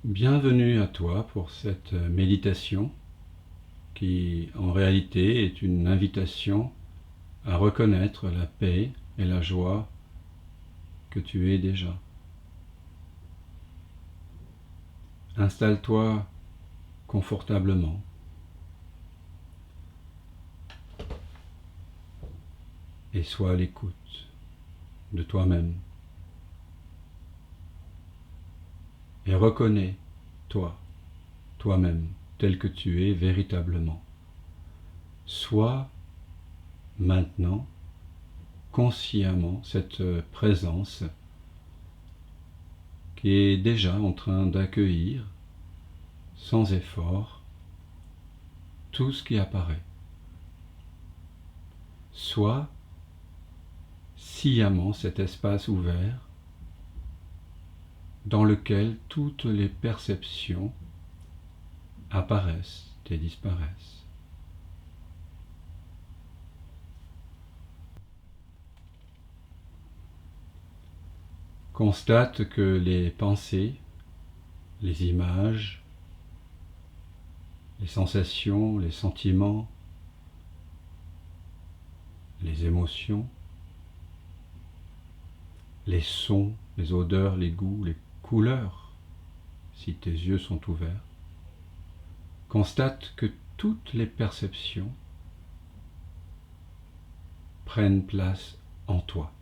Bienvenue à toi pour cette méditation qui en réalité est une invitation à reconnaître la paix et la joie que tu es déjà. Installe-toi confortablement et sois à l'écoute de toi-même et reconnais toi-même tel que tu es véritablement. Sois maintenant consciemment cette présence qui est déjà en train d'accueillir sans effort tout ce qui apparaît. Sois sciemment cet espace ouvert dans lequel toutes les perceptions apparaissent et disparaissent. Constate que les pensées, les images, les sensations, les sentiments, les émotions, les sons, les odeurs, les goûts, les couleurs, si tes yeux sont ouverts, constate que toutes les perceptions prennent place en toi.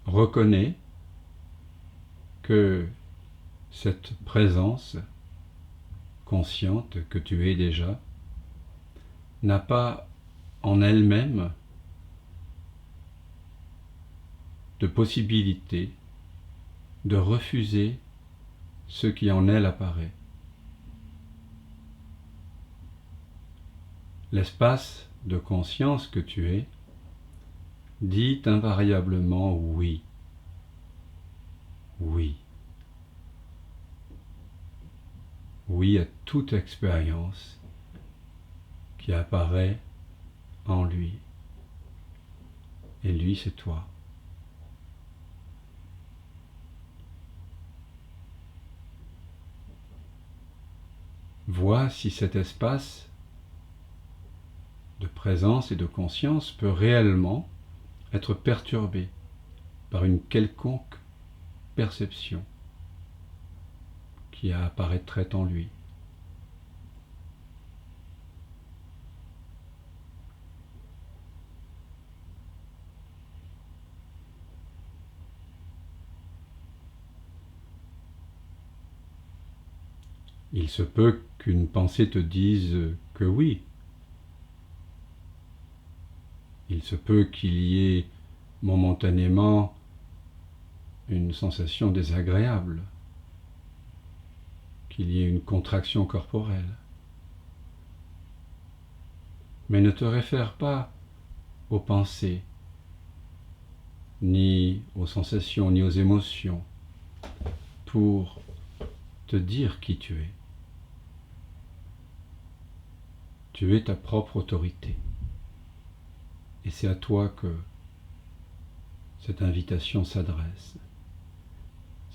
Reconnais que cette présence consciente que tu es déjà n'a pas en elle-même de possibilité de refuser ce qui en elle apparaît. L'espace de conscience que tu es dit invariablement oui, oui, oui à toute expérience qui apparaît en lui. Et lui, c'est toi. Vois si cet espace de présence et de conscience peut réellement être perturbé par une quelconque perception qui apparaîtrait en lui. Il se peut qu'une pensée te dise que oui. Il se peut qu'il y ait momentanément une sensation désagréable, qu'il y ait une contraction corporelle. Mais ne te réfère pas aux pensées, ni aux sensations, ni aux émotions, pour te dire qui tu es. Tu es ta propre autorité. Et c'est à toi que cette invitation s'adresse.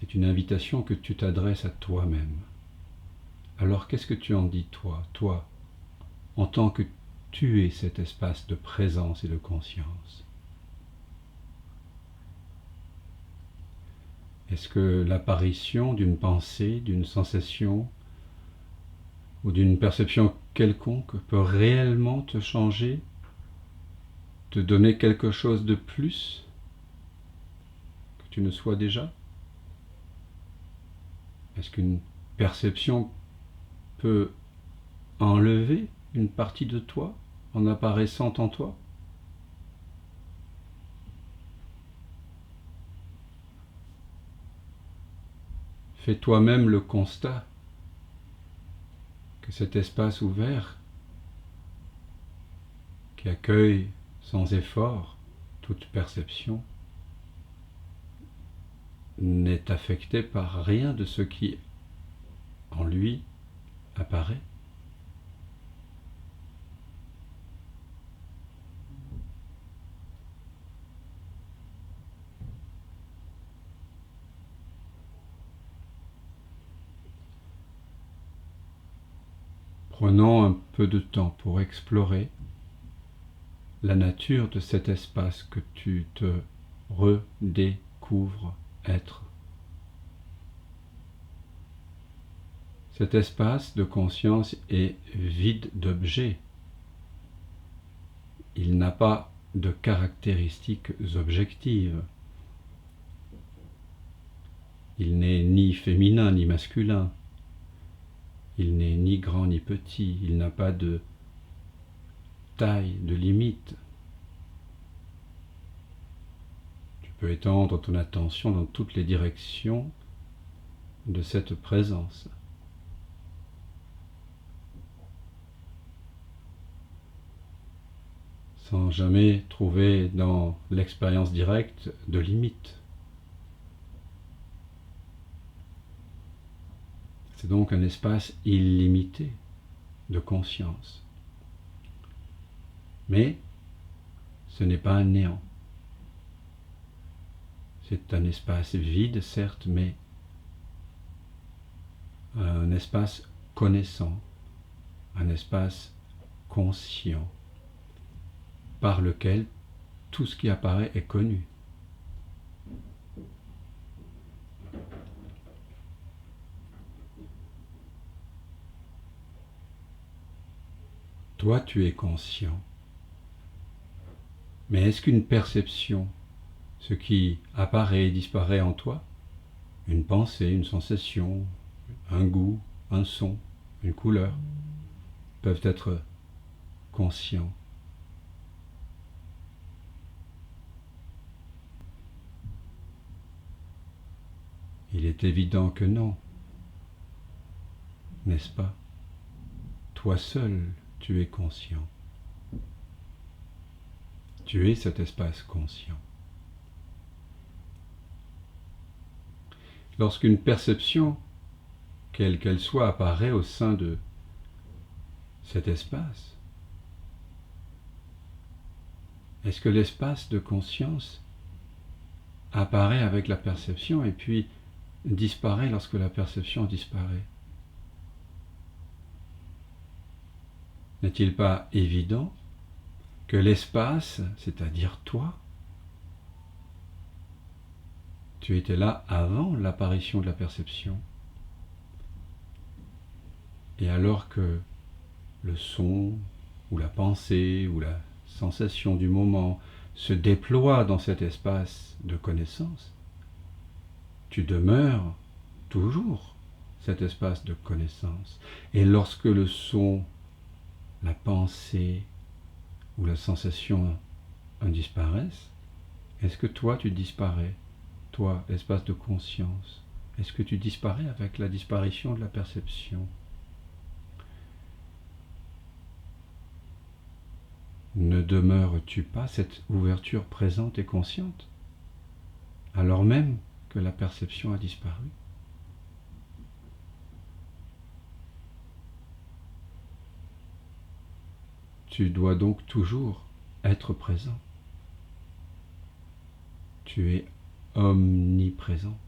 C'est une invitation que tu t'adresses à toi-même. Alors qu'est-ce que tu en dis toi, en tant que tu es cet espace de présence et de conscience? Est-ce que l'apparition d'une pensée, d'une sensation ou d'une perception quelconque peut réellement te changer, te donner quelque chose de plus que tu ne sois déjà? Est-ce qu'une perception peut enlever une partie de toi en apparaissant en toi? Fais toi-même le constat que cet espace ouvert qui accueille sans effort toute perception n'est affecté par rien de ce qui en lui apparaît. Prenons un peu de temps pour explorer la nature de cet espace que tu te redécouvres être. Cet espace de conscience est vide d'objets. Il n'a pas de caractéristiques objectives. Il n'est ni féminin ni masculin. Il n'est ni grand ni petit. Il n'a pas de taille, de limite. Tu peux étendre ton attention dans toutes les directions de cette présence. Sans jamais trouver dans l'expérience directe de limite. C'est donc un espace illimité de conscience. Mais ce n'est pas un néant. C'est un espace vide, certes, mais un espace connaissant, un espace conscient, par lequel tout ce qui apparaît est connu. Toi, tu es conscient. Mais est-ce qu'une perception, ce qui apparaît et disparaît en toi, une pensée, une sensation, un goût, un son, une couleur, peuvent être conscients? Il est évident que non, n'est-ce pas? Toi seul, tu es conscient. Tu es cet espace conscient. Lorsqu'une perception, quelle qu'elle soit, apparaît au sein de cet espace, est-ce que l'espace de conscience apparaît avec la perception et puis disparaît lorsque la perception disparaît? N'est-il pas évident que l'espace, c'est-à-dire toi, tu étais là avant l'apparition de la perception? Et alors que le son, ou la pensée, ou la sensation du moment se déploie dans cet espace de connaissance, tu demeures toujours cet espace de connaissance. Et lorsque le son, la pensée ou la sensation disparaissent, est-ce que toi tu disparais? Toi, espace de conscience, est-ce que tu disparais avec la disparition de la perception? Ne demeures-tu pas cette ouverture présente et consciente, alors même que la perception a disparu? Tu dois donc toujours être présent. Tu es omniprésent.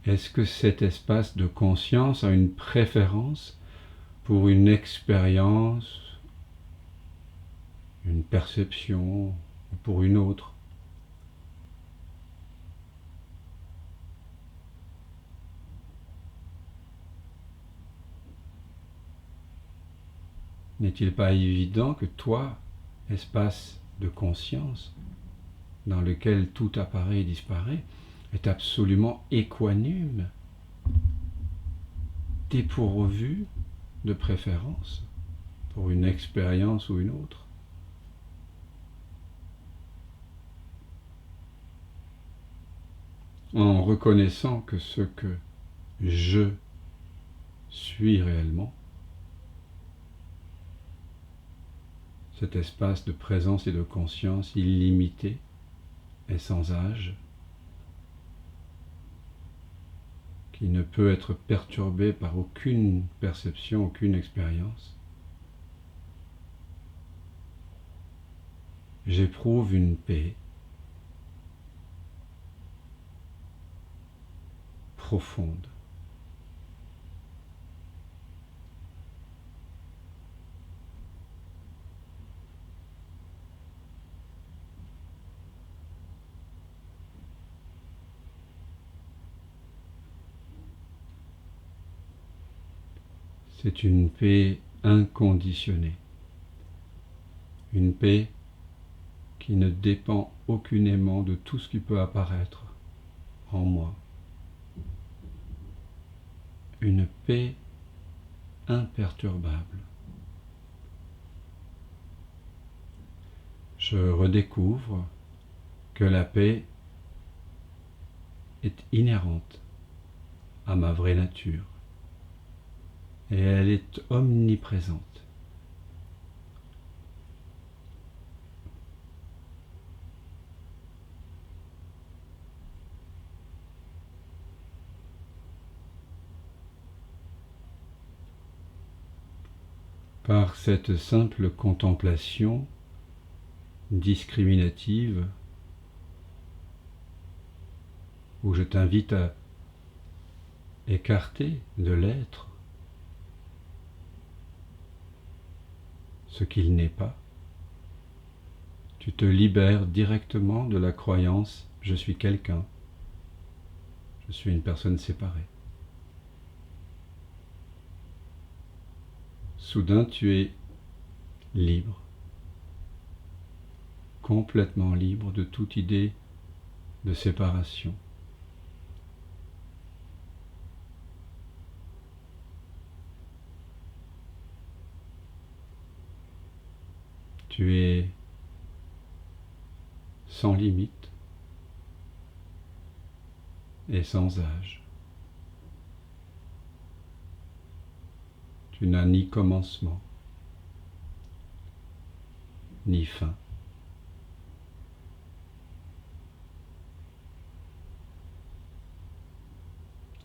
Est-ce que cet espace de conscience a une préférence pour une expérience, une perception, ou pour une autre? N'est-il pas évident que toi, espace de conscience, dans lequel tout apparaît et disparaît, est absolument équanime, dépourvu de préférence pour une expérience ou une autre? En reconnaissant que ce que je suis réellement, cet espace de présence et de conscience illimité et sans âge, qui ne peut être perturbé par aucune perception, aucune expérience. J'éprouve une paix profonde. C'est une paix inconditionnée, une paix qui ne dépend aucunement de tout ce qui peut apparaître en moi, une paix imperturbable. Je redécouvre que la paix est inhérente à ma vraie nature et elle est omniprésente. Par cette simple contemplation discriminative, où je t'invite à écarter de l'être ce qu'il n'est pas, tu te libères directement de la croyance « je suis quelqu'un », je suis une personne séparée. Soudain, tu es libre, complètement libre de toute idée de séparation. Tu es sans limite et sans âge. Tu n'as ni commencement, ni fin.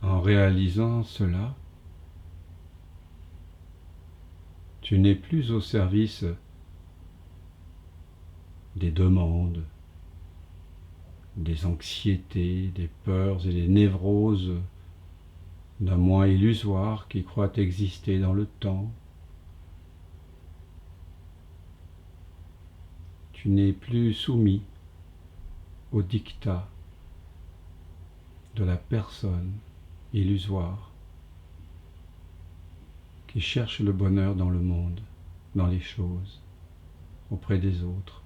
En réalisant cela, tu n'es plus au service des demandes, des anxiétés, des peurs et des névroses d'un moi illusoire qui croit exister dans le temps. Tu n'es plus soumis au diktat de la personne illusoire qui cherche le bonheur dans le monde, dans les choses, auprès des autres.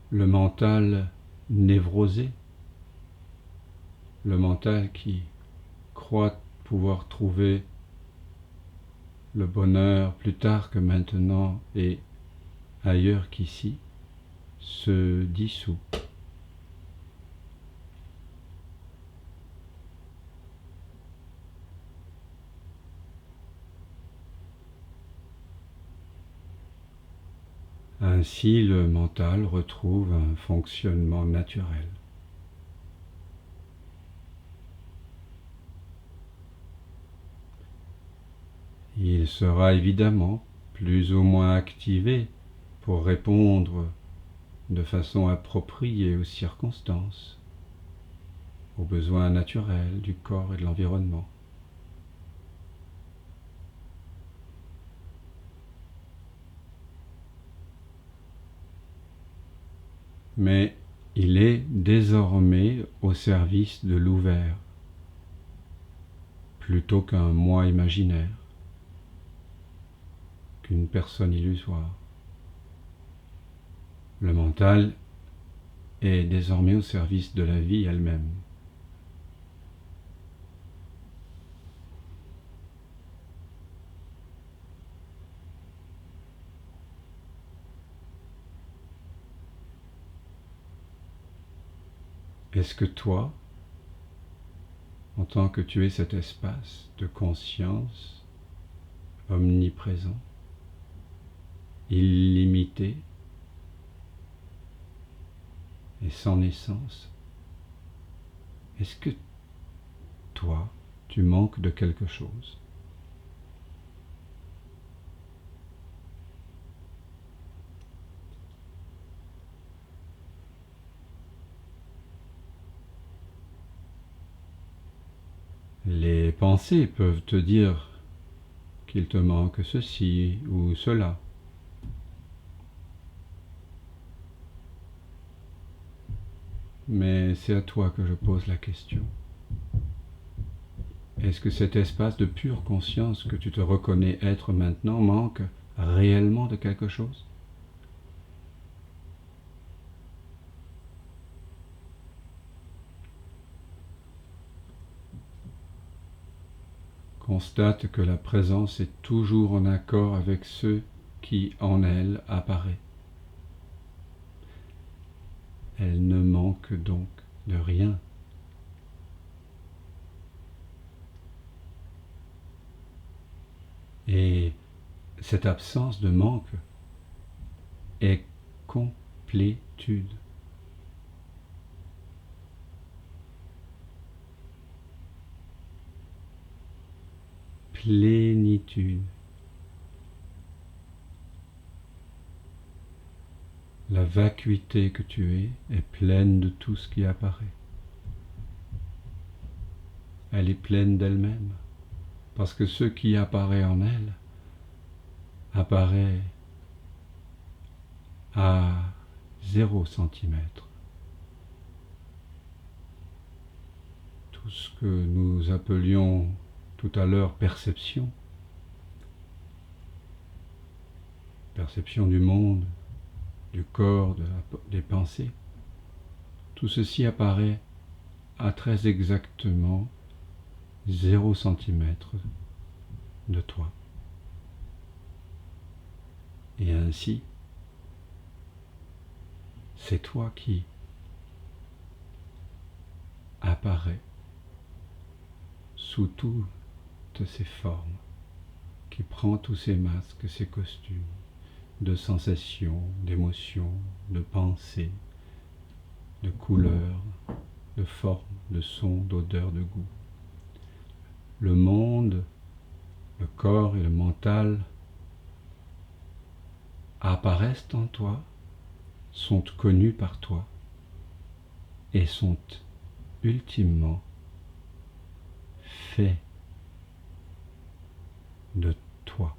Le mental névrosé, le mental qui croit pouvoir trouver le bonheur plus tard que maintenant et ailleurs qu'ici, se dissout. Ainsi, le mental retrouve un fonctionnement naturel. Il sera évidemment plus ou moins activé pour répondre de façon appropriée aux circonstances, aux besoins naturels du corps et de l'environnement. Mais il est désormais au service de l'ouvert, plutôt qu'un moi imaginaire, qu'une personne illusoire. Le mental est désormais au service de la vie elle-même. Est-ce que toi, en tant que tu es cet espace de conscience omniprésent, illimité et sans naissance, est-ce que toi, tu manques de quelque chose? Les pensées peuvent te dire qu'il te manque ceci ou cela. Mais c'est à toi que je pose la question. Est-ce que cet espace de pure conscience que tu te reconnais être maintenant manque réellement de quelque chose ? Constate que la présence est toujours en accord avec ce qui en elle apparaît. Elle ne manque donc de rien. Et cette absence de manque est complétude. Plénitude. La vacuité que tu es est pleine de tout ce qui apparaît. Elle est pleine d'elle-même, parce que ce qui apparaît en elle apparaît à 0 centimètre. Tout ce que nous appelions tout à l'heure perception, perception du monde, du corps, des pensées, tout ceci apparaît à très exactement 0 centimètre de toi. Et ainsi, c'est toi qui apparaît sous toutes ces formes, qui prend tous ces masques, ces costumes de sensations, d'émotions, de pensées, de couleurs, de formes, de sons, d'odeurs, de goûts. Le monde, le corps et le mental apparaissent en toi, sont connus par toi et sont ultimement faits de toi.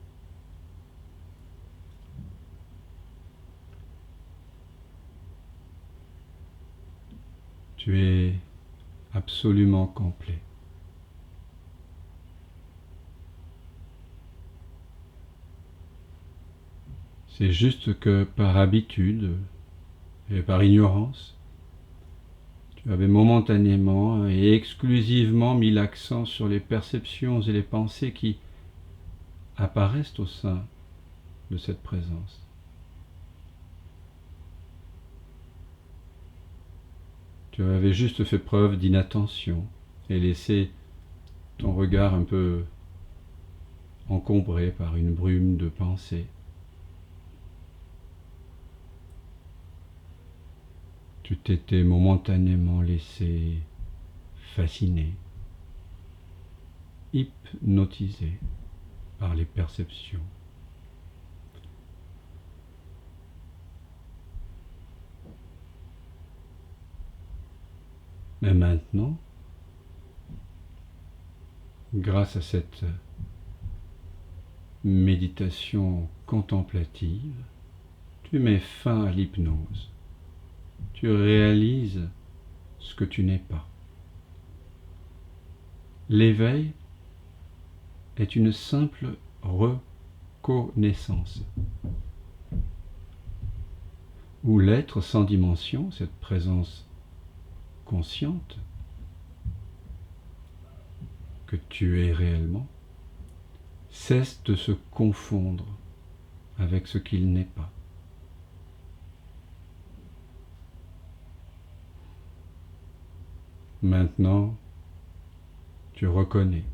Tu es absolument complet. C'est juste que par habitude et par ignorance, tu avais momentanément et exclusivement mis l'accent sur les perceptions et les pensées qui apparaissent au sein de cette présence. Tu avais juste fait preuve d'inattention et laissé ton regard un peu encombré par une brume de pensées. Tu t'étais momentanément laissé fasciner, hypnotisé par les perceptions. Mais maintenant, grâce à cette méditation contemplative, tu mets fin à l'hypnose. Tu réalises ce que tu n'es pas. L'éveil est une simple reconnaissance, où l'être sans dimension, cette présence consciente que tu es réellement, cesse de se confondre avec ce qu'il n'est pas. Maintenant, tu reconnais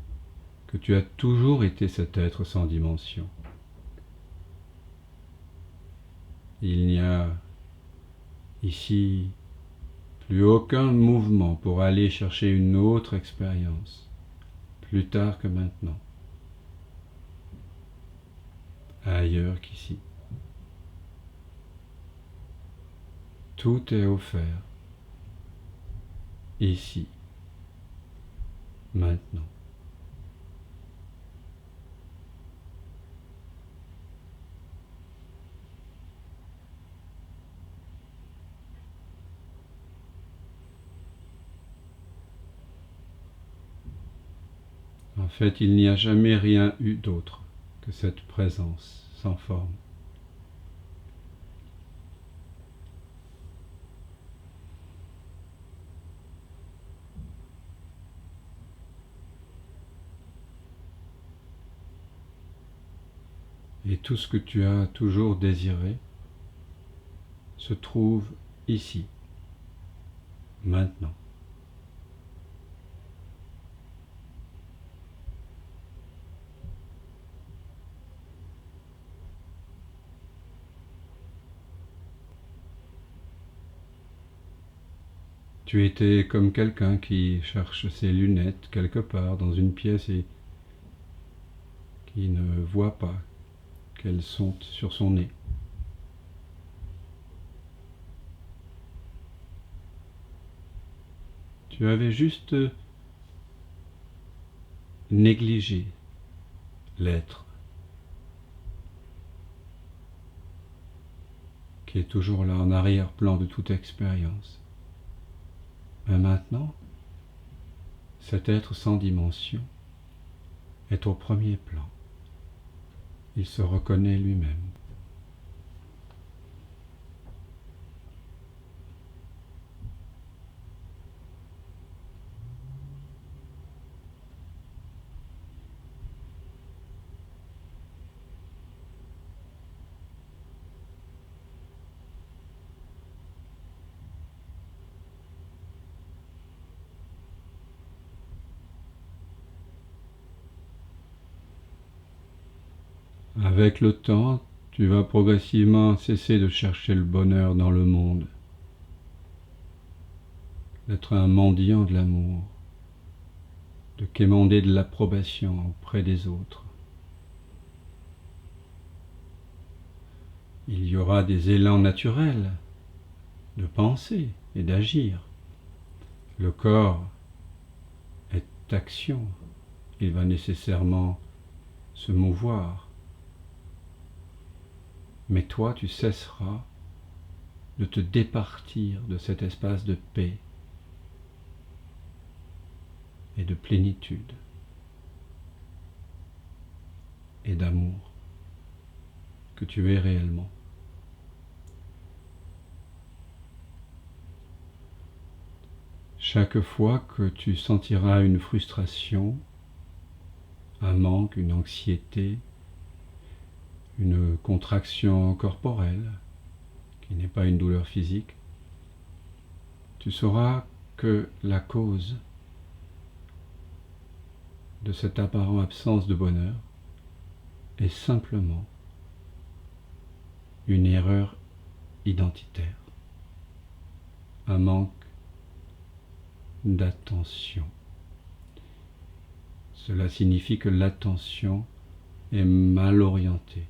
que tu as toujours été cet être sans dimension. Il n'y a ici plus aucun mouvement pour aller chercher une autre expérience, plus tard que maintenant, ailleurs qu'ici. Tout est offert, ici, maintenant. En fait, il n'y a jamais rien eu d'autre que cette présence sans forme. Et tout ce que tu as toujours désiré se trouve ici, maintenant. Tu étais comme quelqu'un qui cherche ses lunettes quelque part dans une pièce et qui ne voit pas qu'elles sont sur son nez. Tu avais juste négligé l'être qui est toujours là en arrière-plan de toute expérience. Mais maintenant, cet être sans dimension est au premier plan. Il se reconnaît lui-même. Avec le temps, tu vas progressivement cesser de chercher le bonheur dans le monde, d'être un mendiant de l'amour, de quémander de l'approbation auprès des autres. Il y aura des élans naturels de penser et d'agir. Le corps est action, il va nécessairement se mouvoir. Mais toi, tu cesseras de te départir de cet espace de paix et de plénitude et d'amour que tu es réellement. Chaque fois que tu sentiras une frustration, un manque, une anxiété, une contraction corporelle, qui n'est pas une douleur physique, tu sauras que la cause de cette apparente absence de bonheur est simplement une erreur identitaire, un manque d'attention. Cela signifie que l'attention est mal orientée,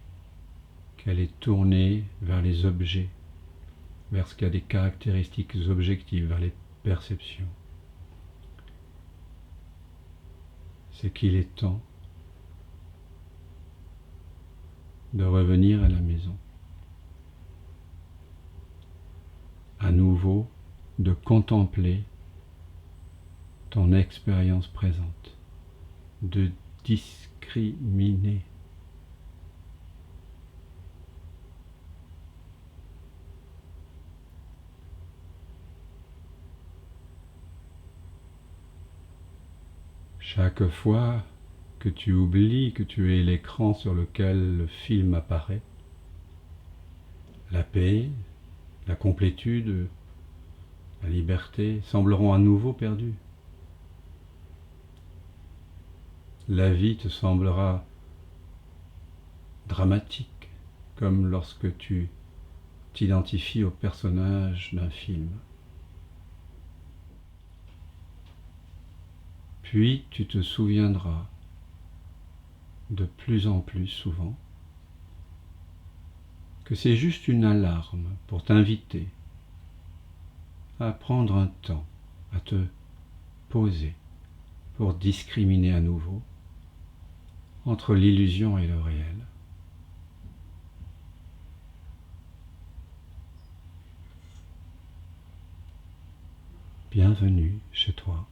qu'elle est tournée vers les objets, vers ce qui a des caractéristiques objectives, vers les perceptions. C'est qu'il est temps de revenir à la maison, à nouveau de contempler ton expérience présente, de discriminer. Chaque fois que tu oublies que tu es l'écran sur lequel le film apparaît, la paix, la complétude, la liberté sembleront à nouveau perdues. La vie te semblera dramatique, comme lorsque tu t'identifies au personnage d'un film. Puis tu te souviendras de plus en plus souvent que c'est juste une alarme pour t'inviter à prendre un temps, à te poser pour discriminer à nouveau entre l'illusion et le réel. Bienvenue chez toi.